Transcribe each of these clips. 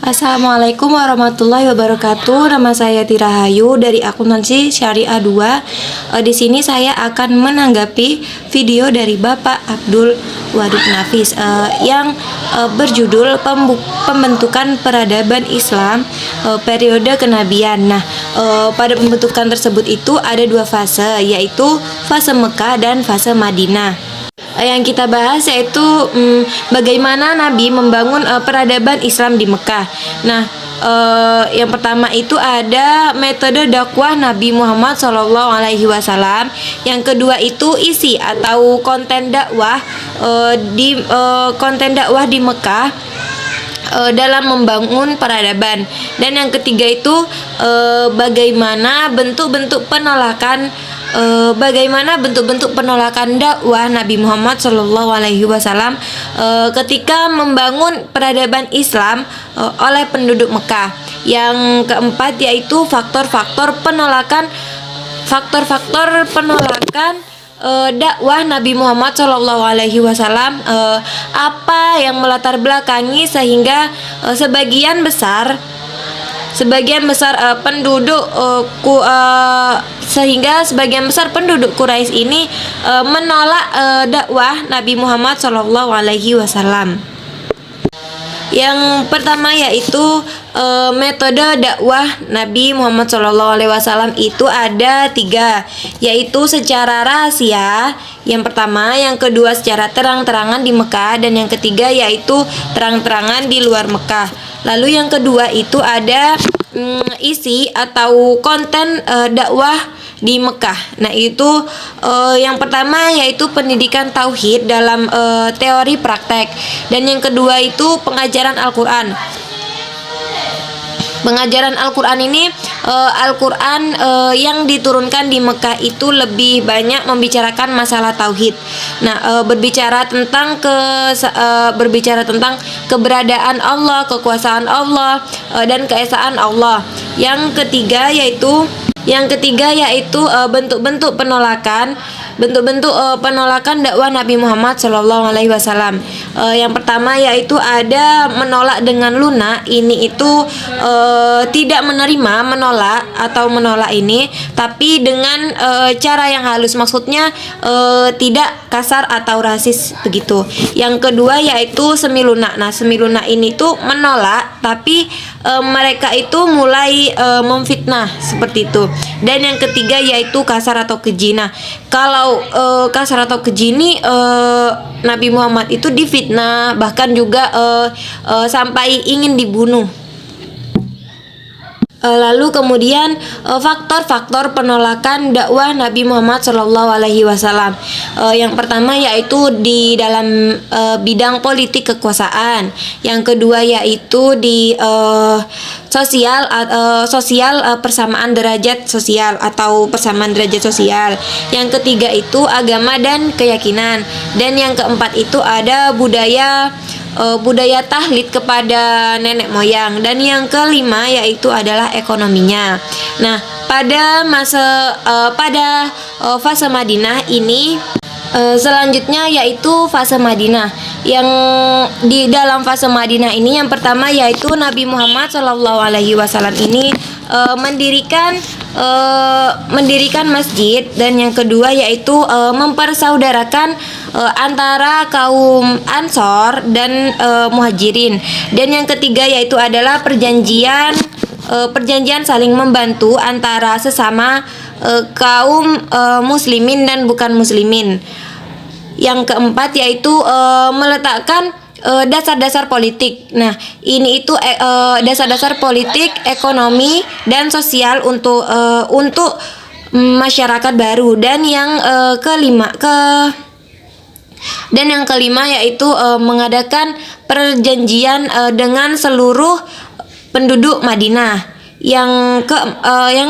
Assalamualaikum warahmatullahi wabarakatuh. Nama saya Tirahayu dari akuntansi Syariah 2. Di sini saya akan menanggapi video dari Bapak Abdul Wadud Nafis yang berjudul Pembentukan Peradaban Islam Periode Kenabian. Nah, pada pembentukan tersebut itu ada dua fase, yaitu fase Mekah dan fase Madinah. Yang kita bahas yaitu bagaimana Nabi membangun peradaban Islam di Mekah. Nah, yang pertama itu ada metode dakwah Nabi Muhammad SAW. Yang kedua itu isi atau konten dakwah di Mekah dalam membangun peradaban. Dan yang ketiga itu bagaimana bentuk-bentuk penolakan dakwah Nabi Muhammad SAW ketika membangun peradaban Islam oleh penduduk Mekah. Yang keempat yaitu faktor-faktor penolakan dakwah Nabi Muhammad SAW, apa yang melatar belakangi sehingga sebagian besar penduduk Quraisy ini menolak dakwah Nabi Muhammad SAW. Yang pertama yaitu metode dakwah Nabi Muhammad SAW itu ada 3, yaitu secara rahasia yang pertama, yang kedua secara terang-terangan di Mekah, dan yang ketiga yaitu terang-terangan di luar Mekah. Lalu yang kedua itu ada isi atau konten dakwah di Mekah. Nah, itu yang pertama yaitu pendidikan tauhid dalam teori praktek, dan yang kedua itu pengajaran Al-Qur'an. Pengajaran Al-Qur'an ini Al-Qur'an yang diturunkan di Mekah itu lebih banyak membicarakan masalah tauhid. Nah, berbicara tentang keberadaan Allah, kekuasaan Allah, dan keesaan Allah. Yang ketiga yaitu bentuk-bentuk penolakan dakwah Nabi Muhammad SAW. Yang pertama yaitu ada menolak dengan lunak. Ini itu tidak menerima menolak ini, tapi dengan cara yang halus, maksudnya tidak kasar atau rasis begitu. Yang kedua yaitu semi lunak. Nah, semi lunak ini tuh menolak, tapi mereka itu mulai memfitnah seperti itu. Dan yang ketiga yaitu kasar atau keji. Nah, kalau kasar atau keji ini Nabi Muhammad itu difitnah, bahkan juga sampai ingin dibunuh. Lalu kemudian faktor-faktor penolakan dakwah Nabi Muhammad SAW. Yang pertama yaitu di dalam bidang politik kekuasaan. Yang kedua yaitu di sosial persamaan derajat sosial atau persamaan derajat sosial. Yang ketiga itu agama dan keyakinan. Dan yang keempat itu ada budaya tahlid kepada nenek moyang, dan yang kelima yaitu adalah ekonominya. Nah, pada fase Madinah ini selanjutnya yaitu fase Madinah. Yang di dalam fase Madinah ini yang pertama yaitu Nabi Muhammad SAW ini mendirikan masjid, dan yang kedua yaitu mempersaudarakan antara kaum Ansor dan Muhajirin, dan yang ketiga yaitu adalah perjanjian saling membantu antara sesama kaum muslimin dan bukan muslimin. Yang keempat yaitu meletakkan dasar-dasar politik. Nah, ini itu dasar-dasar politik, ekonomi, dan sosial untuk masyarakat baru. Dan yang kelima yaitu mengadakan perjanjian dengan seluruh penduduk Madinah. Yang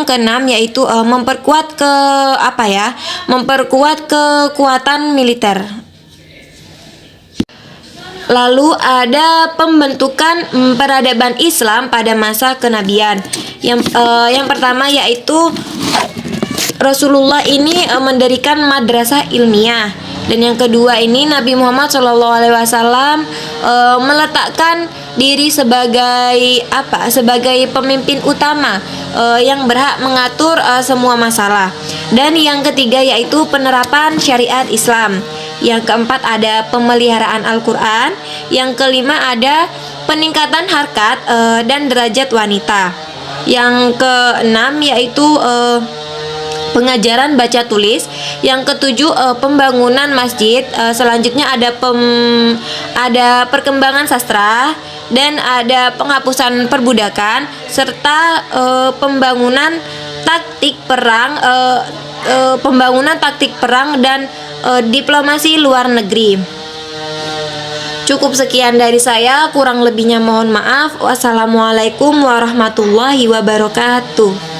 keenam yaitu memperkuat kekuatan militer. Lalu ada pembentukan peradaban Islam pada masa kenabian. Yang pertama yaitu Rasulullah ini mendirikan madrasah ilmiah. Dan yang kedua ini Nabi Muhammad SAW meletakkan diri sebagai apa? Sebagai pemimpin utama yang berhak mengatur semua masalah. Dan yang ketiga yaitu penerapan syariat Islam. Yang keempat ada pemeliharaan Al-Quran. Yang kelima ada peningkatan harkat dan derajat wanita. Yang keenam yaitu pengajaran baca tulis. Yang ketujuh pembangunan masjid. Selanjutnya ada perkembangan sastra dan ada penghapusan perbudakan serta pembangunan taktik perang dan diplomasi luar negeri. Cukup sekian dari saya, kurang lebihnya mohon maaf. Wassalamualaikum warahmatullahi wabarakatuh.